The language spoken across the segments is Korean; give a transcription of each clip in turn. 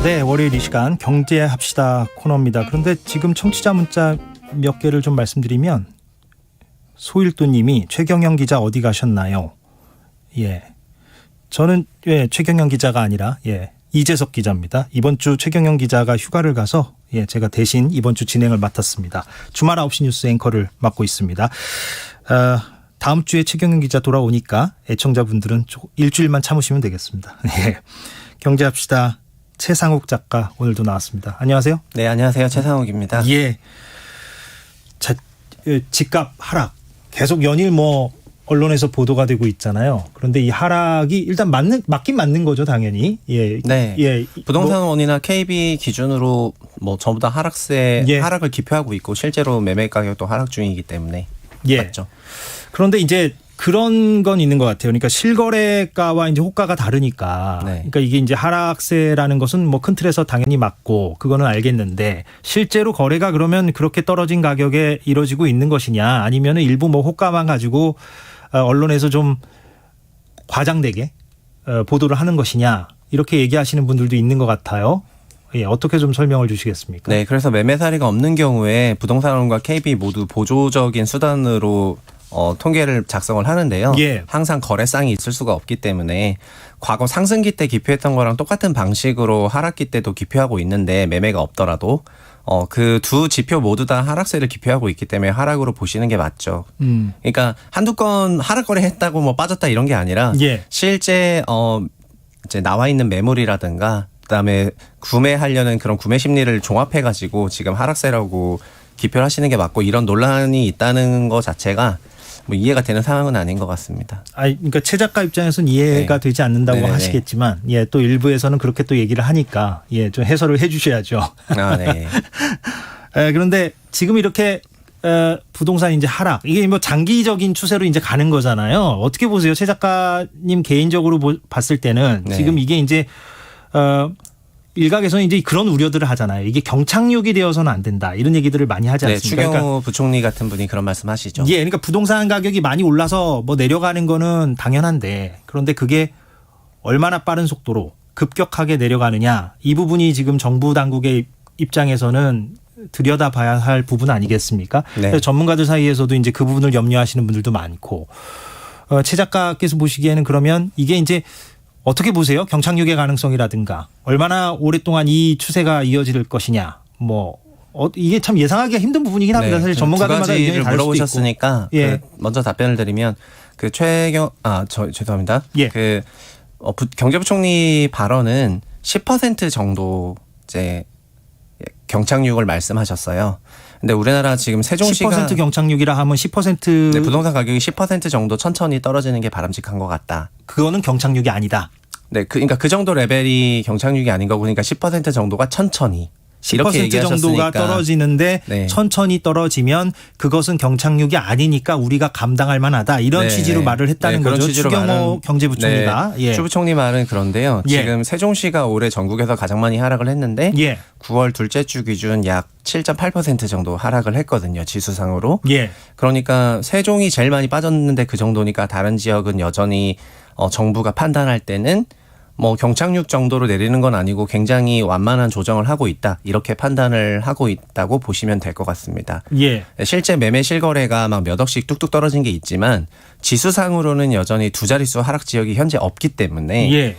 네, 월요일 이 시간 경제합시다 코너입니다. 그런데 지금 청취자 문자 몇 개를 좀 말씀드리면 소일도님이 최경영 기자 어디 가셨나요? 예, 저는 최경영 기자가 아니라 이재석 기자입니다. 이번 주 최경영 기자가 휴가를 가서 제가 대신 이번 주 진행을 맡았습니다. 주말 9시 뉴스 앵커를 맡고 있습니다. 다음 주에 최경영 기자 돌아오니까 애청자분들은 일주일만 참으시면 되겠습니다. 예. 경제합시다. 최상욱 작가 오늘도 나왔습니다. 안녕하세요. 네, 안녕하세요. 최상욱입니다. 예. 자, 집값 하락 계속 연일 언론에서 보도가 되고 있잖아요. 그런데 이 하락이 일단 맞긴 맞는 거죠, 당연히. 예. 네. 예. 부동산원이나 KB 기준으로 전부 다 하락을 기표하고 있고 실제로 매매 가격도 하락 중이기 때문에 맞죠. 그런데 이제 그런 건 있는 것 같아요. 그러니까 실거래가와 이제 호가가 다르니까. 네. 그러니까 이게 이제 하락세라는 것은 큰 틀에서 당연히 맞고 그거는 알겠는데 실제로 거래가 그러면 그렇게 떨어진 가격에 이루어지고 있는 것이냐 아니면 일부 호가만 가지고 언론에서 좀 과장되게 보도를 하는 것이냐 이렇게 얘기하시는 분들도 있는 것 같아요. 예, 어떻게 좀 설명을 주시겠습니까? 네, 그래서 매매 사례가 없는 경우에 부동산원과 KB 모두 보조적인 수단으로 통계를 작성을 하는데요. 예. 항상 거래상이 있을 수가 없기 때문에 과거 상승기 때 기표했던 거랑 똑같은 방식으로 하락기 때도 기표하고 있는데 매매가 없더라도 그 두 지표 모두 다 하락세를 기표하고 있기 때문에 하락으로 보시는 게 맞죠. 그러니까 한두 건 하락 거래했다고 빠졌다 이런 게 아니라 실제 이제 나와 있는 매물이라든가 그다음에 구매하려는 그런 구매 심리를 종합해가지고 지금 하락세라고 기표를 하시는 게 맞고 이런 논란이 있다는 것 자체가 이해가 되는 상황은 아닌 것 같습니다. 그러니까 최 작가 입장에서는 이해가 되지 않는다고 하시겠지만, 또 일부에서는 그렇게 또 얘기를 하니까, 좀 해설을 해 주셔야죠. 네. 그런데 지금 이렇게, 부동산 이제 하락, 이게 장기적인 추세로 이제 가는 거잖아요. 어떻게 보세요? 최 작가님 개인적으로 봤을 때는 지금 이게 이제, 일각에서는 이제 그런 우려들을 하잖아요. 이게 경착륙이 되어서는 안 된다. 이런 얘기들을 많이 하지 않습니까? 네, 추경호 부총리 같은 분이 그런 말씀하시죠. 그러니까 부동산 가격이 많이 올라서 내려가는 거는 당연한데 그런데 그게 얼마나 빠른 속도로 급격하게 내려가느냐 이 부분이 지금 정부 당국의 입장에서는 들여다봐야 할 부분 아니겠습니까? 네. 전문가들 사이에서도 이제 그 부분을 염려하시는 분들도 많고 최 작가께서 보시기에는 그러면 이게 이제 어떻게 보세요? 경착륙의 가능성이라든가 얼마나 오랫동안 이 추세가 이어질 것이냐. 이게 참 예상하기가 힘든 부분이긴 합니다. 사실 전문가들마다 의견이 다를 수도 있고. 물어보셨으니까 먼저 답변을 드리면 죄송합니다. 경제부총리 발언은 10% 정도 이제 경착륙을 말씀하셨어요. 근데 우리나라 지금 세종시가 10% 경착륙이라 하면 10% 네, 부동산 가격이 10% 정도 천천히 떨어지는 게 바람직한 것 같다. 그거는 경착륙이 아니다. 네, 그러니까 그 정도 레벨이 경착륙이 아닌 거고 그러니까 10% 정도가 천천히 10% 정도가 떨어지는데 천천히 떨어지면 그것은 경착륙이 아니니까 우리가 감당할 만하다. 이런 취지로 말을 했다는 거죠. 추경호 경제부총리가. 추 부총리 말은 그런데요. 지금 세종시가 올해 전국에서 가장 많이 하락을 했는데 9월 둘째 주 기준 약 7.8% 정도 하락을 했거든요. 지수상으로. 그러니까 세종이 제일 많이 빠졌는데 그 정도니까 다른 지역은 여전히 정부가 판단할 때는 경착륙 정도로 내리는 건 아니고 굉장히 완만한 조정을 하고 있다. 이렇게 판단을 하고 있다고 보시면 될 것 같습니다. 실제 매매 실거래가 몇 억씩 뚝뚝 떨어진 게 있지만 지수상으로는 여전히 두 자릿수 하락 지역이 현재 없기 때문에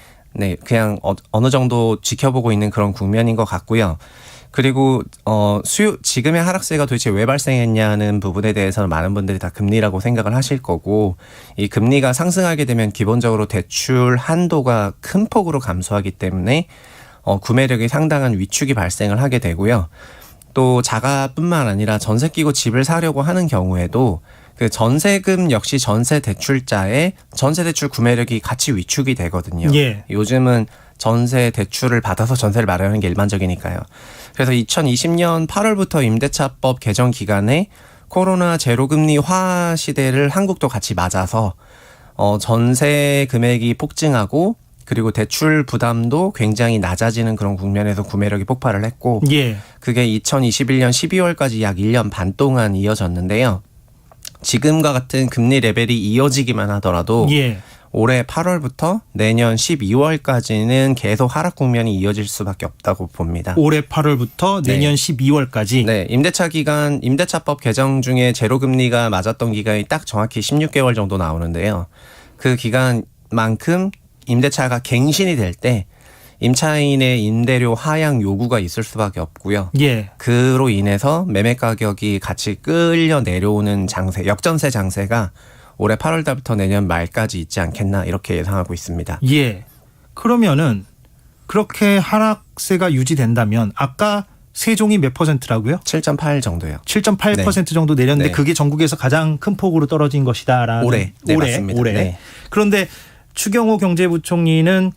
그냥 어느 정도 지켜보고 있는 그런 국면인 것 같고요. 그리고 지금의 하락세가 도대체 왜 발생했냐는 부분에 대해서는 많은 분들이 다 금리라고 생각을 하실 거고 이 금리가 상승하게 되면 기본적으로 대출 한도가 큰 폭으로 감소하기 때문에 구매력이 상당한 위축이 발생을 하게 되고요. 또 자가뿐만 아니라 전세 끼고 집을 사려고 하는 경우에도 그 전세금 역시 전세 대출자의 전세 대출 구매력이 같이 위축이 되거든요. 요즘은 전세 대출을 받아서 전세를 마련하는 게 일반적이니까요. 그래서 2020년 8월부터 임대차법 개정 기간에 코로나 제로금리화 시대를 한국도 같이 맞아서 전세 금액이 폭증하고 그리고 대출 부담도 굉장히 낮아지는 그런 국면에서 구매력이 폭발을 했고 그게 2021년 12월까지 약 1년 반 동안 이어졌는데요. 지금과 같은 금리 레벨이 이어지기만 하더라도 올해 8월부터 내년 12월까지는 계속 하락 국면이 이어질 수밖에 없다고 봅니다. 올해 8월부터 내년 12월까지. 네, 임대차 기간, 임대차법 개정 중에 제로금리가 맞았던 기간이 딱 정확히 16개월 정도 나오는데요. 그 기간만큼 임대차가 갱신이 될 때 임차인의 임대료 하향 요구가 있을 수밖에 없고요. 예. 그로 인해서 매매 가격이 같이 끌려 내려오는 장세, 역전세 장세가 올해 8월 달부터 내년 말까지 있지 않겠나 이렇게 예상하고 있습니다. 예. 그러면은 그렇게 하락세가 유지된다면 아까 세종이 몇 %라고요? 7.8 정도요. 7.8% 정도 내렸는데 네. 그게 전국에서 가장 큰 폭으로 떨어진 것이다라는 올해. 네, 맞습니다. 올해. 네. 그런데 추경호 경제부총리는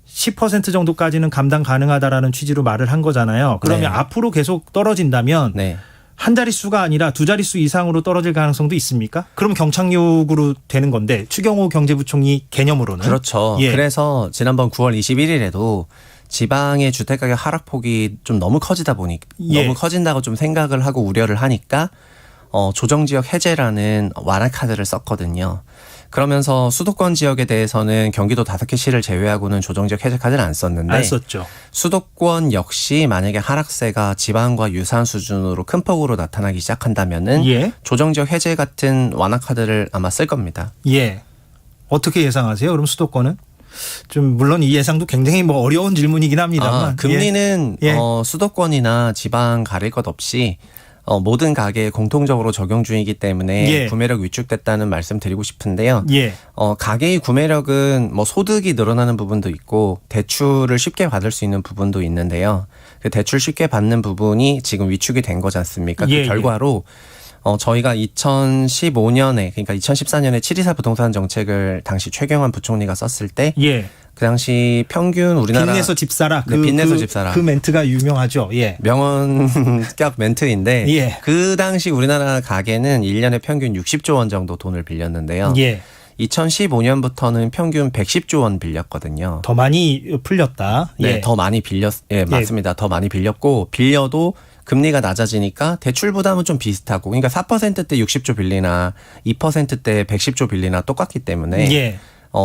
10% 정도까지는 감당 가능하다라는 취지로 말을 한 거잖아요. 그러면 네. 앞으로 계속 떨어진다면 네. 한 자릿수가 아니라 두 자릿수 이상으로 떨어질 가능성도 있습니까? 그럼 경착륙으로 되는 건데 추경호 경제부총리 개념으로는. 그렇죠. 예. 그래서 지난번 9월 21일에도 지방의 주택가격 하락폭이 좀 너무 커지다 보니 예. 너무 커진다고 좀 생각을 하고 우려를 하니까 조정지역 해제라는 완화 카드를 썼거든요. 그러면서 수도권 지역에 대해서는 경기도 5개 시를 제외하고는 조정지역 해제 카드를 안 썼는데 안 썼죠. 수도권 역시 만약에 하락세가 지방과 유사한 수준으로 큰 폭으로 나타나기 시작한다면은 예. 조정지역 해제 같은 완화 카드를 아마 쓸 겁니다. 예. 어떻게 예상하세요? 그럼 수도권은? 좀 물론 이 예상도 굉장히 뭐 어려운 질문이긴 합니다만. 금리는 예. 수도권이나 지방 가릴 것 없이 모든 가게에 공통적으로 적용 중이기 때문에 예. 구매력 위축됐다는 말씀 드리고 싶은데요. 예. 가계의 구매력은 뭐 소득이 늘어나는 부분도 있고 대출을 쉽게 받을 수 있는 부분도 있는데요. 그 대출 쉽게 받는 부분이 지금 위축이 된 거지 않습니까? 예, 그 결과로 저희가 2015년에 그러니까 2014년에 724 부동산 정책을 당시 최경환 부총리가 썼을 때 예. 그 당시 평균 우리나라 빚내서 집 사라. 네, 빚내서 집 사라. 그 멘트가 유명하죠. 예. 명언격 멘트인데 예. 그 당시 우리나라 가계는 1년에 평균 60조 원 정도 돈을 빌렸는데요. 예. 2015년부터는 평균 110조 원 빌렸거든요. 더 많이 풀렸다. 네, 예. 더 많이 맞습니다. 더 많이 빌렸고 빌려도 금리가 낮아지니까 대출 부담은 좀 비슷하고 그러니까 4%대 60조 빌리나 2%대 110조 빌리나 똑같기 때문에 예.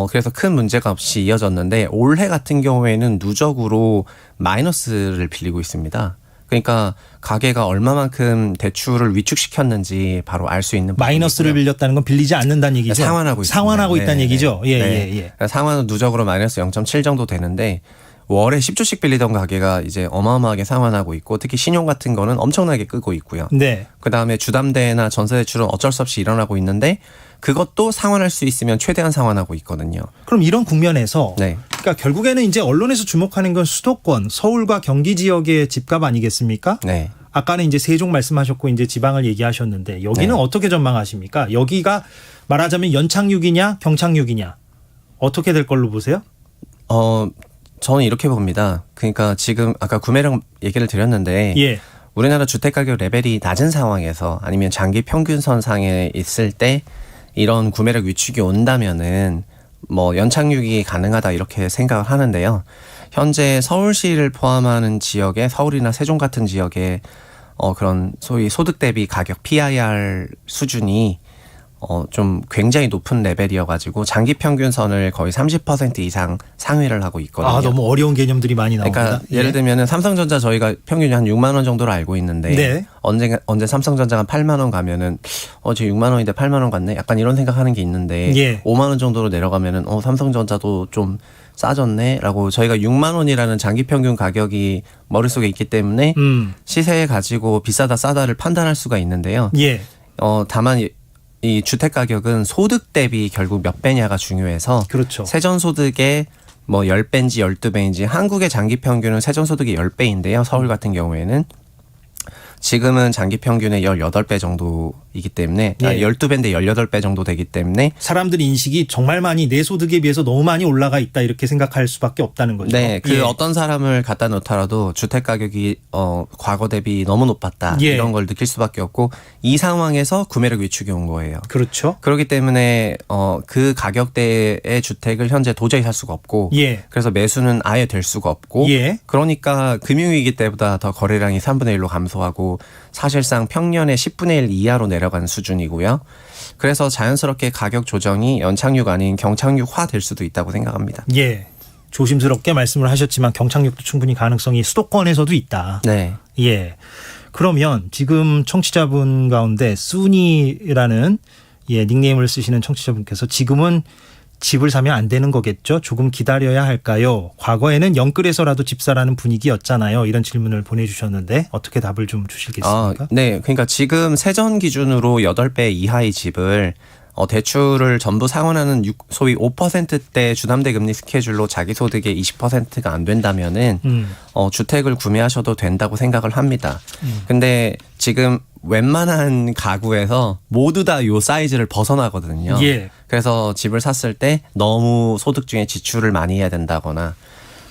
그래서 큰 문제가 없이 이어졌는데 올해 같은 경우에는 누적으로 마이너스를 빌리고 있습니다. 그러니까 가계가 얼마만큼 대출을 위축시켰는지 바로 알 수 있는 마이너스를 부분이고요. 빌렸다는 건 빌리지 않는다는 얘기죠. 상환하고 있습니다. 상환하고 네, 있다는 네, 얘기죠. 예, 네. 예, 예. 그러니까 상환은 누적으로 마이너스 0.7 정도 되는데 월에 10조씩 빌리던 가계가 이제 어마어마하게 상환하고 있고 특히 신용 같은 거는 엄청나게 끄고 있고요. 네. 그다음에 주담대나 전세대출은 어쩔 수 없이 일어나고 있는데 그것도 상환할 수 있으면 최대한 상환하고 있거든요. 그럼 이런 국면에서 네. 그러니까 결국에는 이제 언론에서 주목하는 건 수도권, 서울과 경기 지역의 집값 아니겠습니까? 네. 아까는 이제 세종 말씀하셨고 이제 지방을 얘기하셨는데 여기는 네. 어떻게 전망하십니까? 여기가 말하자면 연착륙이냐 경착륙이냐 어떻게 될 걸로 보세요? 저는 이렇게 봅니다. 그러니까 지금 아까 구매력 얘기를 드렸는데 예. 우리나라 주택가격 레벨이 낮은 상황에서 아니면 장기 평균선상에 있을 때 이런 구매력 위축이 온다면은 뭐 연착륙이 가능하다 이렇게 생각을 하는데요. 현재 서울시를 포함하는 지역에 서울이나 세종 같은 지역에 그런 소위 소득 대비 가격 PIR 수준이 좀 굉장히 높은 레벨이어가지고 장기 평균선을 거의 30% 이상 상회를 하고 있거든요. 아, 너무 어려운 개념들이 많이 나옵니다. 그러니까 예를 들면은 삼성전자 저희가 평균이 한 6만 원 정도로 알고 있는데 네. 언제 삼성전자가 8만 원 가면은 저 6만 원인데 8만 원 갔네. 약간 이런 생각하는 게 있는데 예. 5만 원 정도로 내려가면은 삼성전자도 좀 싸졌네라고 저희가 6만 원이라는 장기 평균 가격이 머릿속에 있기 때문에 시세 가지고 비싸다 싸다를 판단할 수가 있는데요. 예. 다만 이 주택 가격은 소득 대비 결국 몇 배냐가 중요해서 그렇죠. 세전 소득의 뭐 10배인지 12배인지 한국의 장기 평균은 세전 소득이 10배인데요. 서울 같은 경우에는 지금은 장기 평균의 18배 정도이기 때문에 예. 12배인데 18배 정도 되기 때문에 사람들 인식이 정말 많이 내 소득에 비해서 너무 많이 올라가 있다 이렇게 생각할 수밖에 없다는 거죠. 네, 그 예. 어떤 사람을 갖다 놓더라도 주택 가격이 과거 대비 너무 높았다 예. 이런 걸 느낄 수밖에 없고 이 상황에서 구매력 위축이 온 거예요. 그렇죠. 그렇기 때문에 그 가격대의 주택을 현재 도저히 살 수가 없고 예. 그래서 매수는 아예 될 수가 없고 예. 그러니까 금융위기 때보다 더 거래량이 3분의 1로 감소하고 사실상 평년의 10분의 1 이하로 내려 내려가는 수준이고요. 그래서 자연스럽게 가격 조정이 연착륙 아닌 경착륙화 될 수도 있다고 생각합니다. 예. 조심스럽게 말씀을 하셨지만 경착륙도 충분히 가능성이 수도권에서도 있다. 네. 예. 그러면 지금 청취자분 가운데 순이라는 닉네임을 쓰시는 청취자분께서 지금은 집을 사면 안 되는 거겠죠? 조금 기다려야 할까요? 과거에는 영끌에서라도 집 사라는 분위기였잖아요. 이런 질문을 보내주셨는데 어떻게 답을 좀 주시겠습니까? 네. 그러니까 지금 세전 기준으로 8배 이하의 집을 대출을 전부 상환하는 소위 5%대 주담대 금리 스케줄로 자기 소득의 20%가 안 된다면은 주택을 구매하셔도 된다고 생각을 합니다. 근데 지금 웬만한 가구에서 모두 다 요 사이즈를 벗어나거든요. 예. 그래서 집을 샀을 때 너무 소득 중에 지출을 많이 해야 된다거나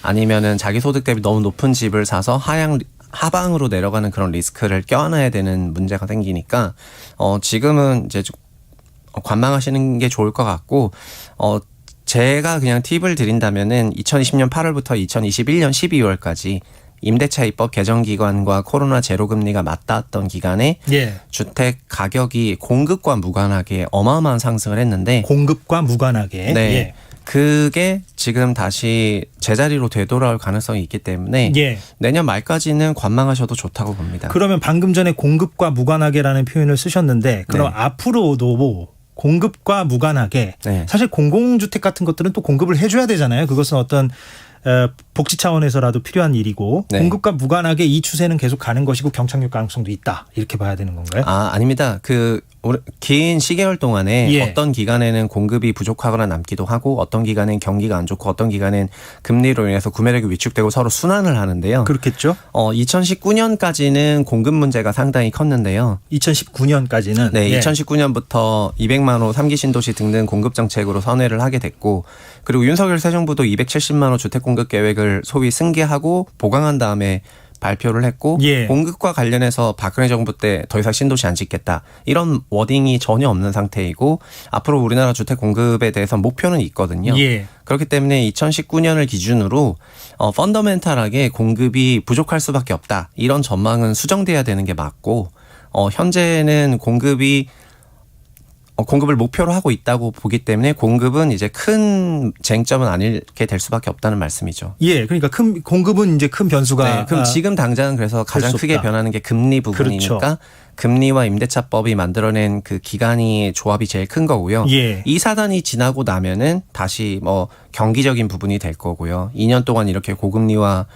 아니면은 자기 소득 대비 너무 높은 집을 사서 하방으로 내려가는 그런 리스크를 껴안아야 되는 문제가 생기니까 지금은 이제 관망하시는 게 좋을 것 같고 제가 그냥 팁을 드린다면은 2020년 8월부터 2021년 12월까지 임대차 입법 개정 기간과 코로나 제로 금리가 맞닿았던 기간에 예. 주택 가격이 공급과 무관하게 어마어마한 상승을 했는데 공급과 무관하게 네. 예. 그게 지금 다시 제자리로 되돌아올 가능성이 있기 때문에 예. 내년 말까지는 관망하셔도 좋다고 봅니다. 그러면 방금 전에 공급과 무관하게라는 표현을 쓰셨는데 그럼 네. 앞으로도 공급과 무관하게 네. 사실 공공주택 같은 것들은 또 공급을 해줘야 되잖아요. 그것은 어떤 복지 차원에서라도 필요한 일이고 네. 공급과 무관하게 이 추세는 계속 가는 것이고 경착륙 가능성도 있다. 이렇게 봐야 되는 건가요? 아닙니다. 긴 시계열 동안에 예. 어떤 기간에는 공급이 부족하거나 남기도 하고 어떤 기간엔 경기가 안 좋고 어떤 기간엔 금리로 인해서 구매력이 위축되고 서로 순환을 하는데요. 그렇겠죠. 2019년까지는 공급 문제가 상당히 컸는데요. 2019년까지는 네, 예. 2019년부터 200만 호 3기 신도시 등등 공급 정책으로 선회를 하게 됐고 그리고 윤석열 새 정부도 270만 호 주택 공급 계획을 소위 승계하고 보강한 다음에 발표를 했고 예. 공급과 관련해서 박근혜 정부 때 더 이상 신도시 안 짓겠다 이런 워딩이 전혀 없는 상태이고 앞으로 우리나라 주택 공급에 대해서 목표는 있거든요. 예. 그렇기 때문에 2019년을 기준으로 펀더멘탈하게 공급이 부족할 수밖에 없다 이런 전망은 수정돼야 되는 게 맞고 현재는 공급을 목표로 하고 있다고 보기 때문에 공급은 이제 큰 쟁점은 아니게 될 수밖에 없다는 말씀이죠. 예, 그러니까 큰 공급은 이제 큰 변수가. 네, 그럼 지금 당장은 그래서 가장 크게 변하는 게 금리 부분이니까 그렇죠. 금리와 임대차법이 만들어낸 그 기간이 조합이 제일 큰 거고요. 예. 이 사단이 지나고 나면은 다시 경기적인 부분이 될 거고요. 2년 동안 이렇게 고금리와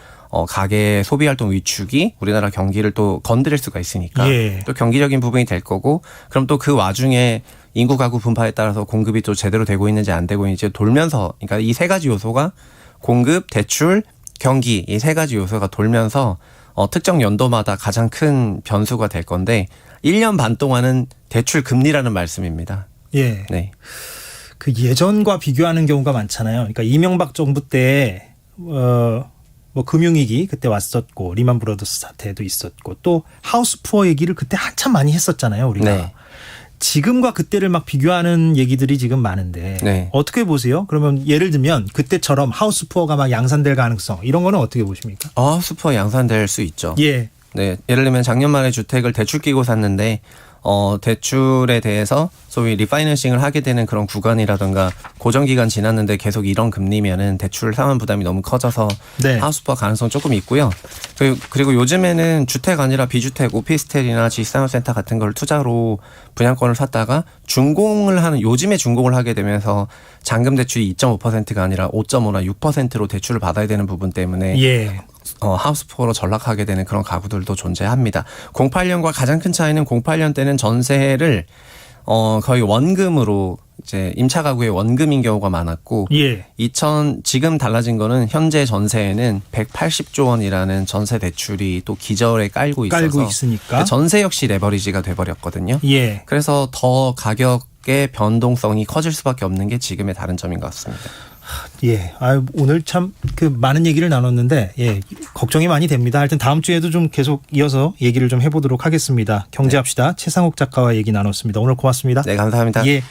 가계 소비활동 위축이 우리나라 경기를 또 건드릴 수가 있으니까 예. 또 경기적인 부분이 될 거고 그럼 또 그 와중에 인구 가구 분파에 따라서 공급이 또 제대로 되고 있는지 안 되고 있는지 돌면서 그러니까 이 세 가지 요소가 공급, 대출, 경기 이 세 가지 요소가 돌면서 특정 연도마다 가장 큰 변수가 될 건데 1년 반 동안은 대출 금리라는 말씀입니다. 예. 네. 그 예전과 비교하는 경우가 많잖아요. 그러니까 이명박 정부 때 금융위기 그때 왔었고 리만 브라더스 사태도 있었고 또 하우스 푸어 얘기를 그때 한참 많이 했었잖아요. 우리가. 네. 지금과 그때를 막 비교하는 얘기들이 지금 많은데 네. 어떻게 보세요? 그러면 예를 들면 그때처럼 하우스 푸어가 막 양산될 가능성 이런 거는 어떻게 보십니까? 슈퍼 양산될 수 있죠. 예. 네, 예를 들면 작년 말에 주택을 대출 끼고 샀는데 대출에 대해서 소위 리파이낸싱을 하게 되는 그런 구간이라든가 고정 기간 지났는데 계속 이런 금리면은 대출 상환 부담이 너무 커져서 네. 하우스퍼 가능성 조금 있고요. 그리고 요즘에는 주택 아니라 비주택, 오피스텔이나 지식산업센터 같은 걸 투자로 분양권을 샀다가 요즘에 준공을 하게 되면서 잔금 대출이 2.5%가 아니라 5.5나 6%로 대출을 받아야 되는 부분 때문에 예. 하우스포로 전락하게 되는 그런 가구들도 존재합니다. 08년과 가장 큰 차이는 08년 때는 전세를 거의 원금으로 이제 임차 가구의 원금인 경우가 많았고 예. 지금 달라진 거는 현재 전세에는 180조 원이라는 전세 대출이 또 기절에 깔고 있으니까 전세 역시 레버리지가 돼버렸거든요. 예. 그래서 더 가격의 변동성이 커질 수밖에 없는 게 지금의 다른 점인 것 같습니다. 예. 오늘 참 많은 얘기를 나눴는데, 예. 걱정이 많이 됩니다. 하여튼 다음 주에도 좀 계속 이어서 얘기를 좀 해보도록 하겠습니다. 경제합시다. 최상욱 작가와 얘기 나눴습니다. 오늘 고맙습니다. 네, 감사합니다. 예.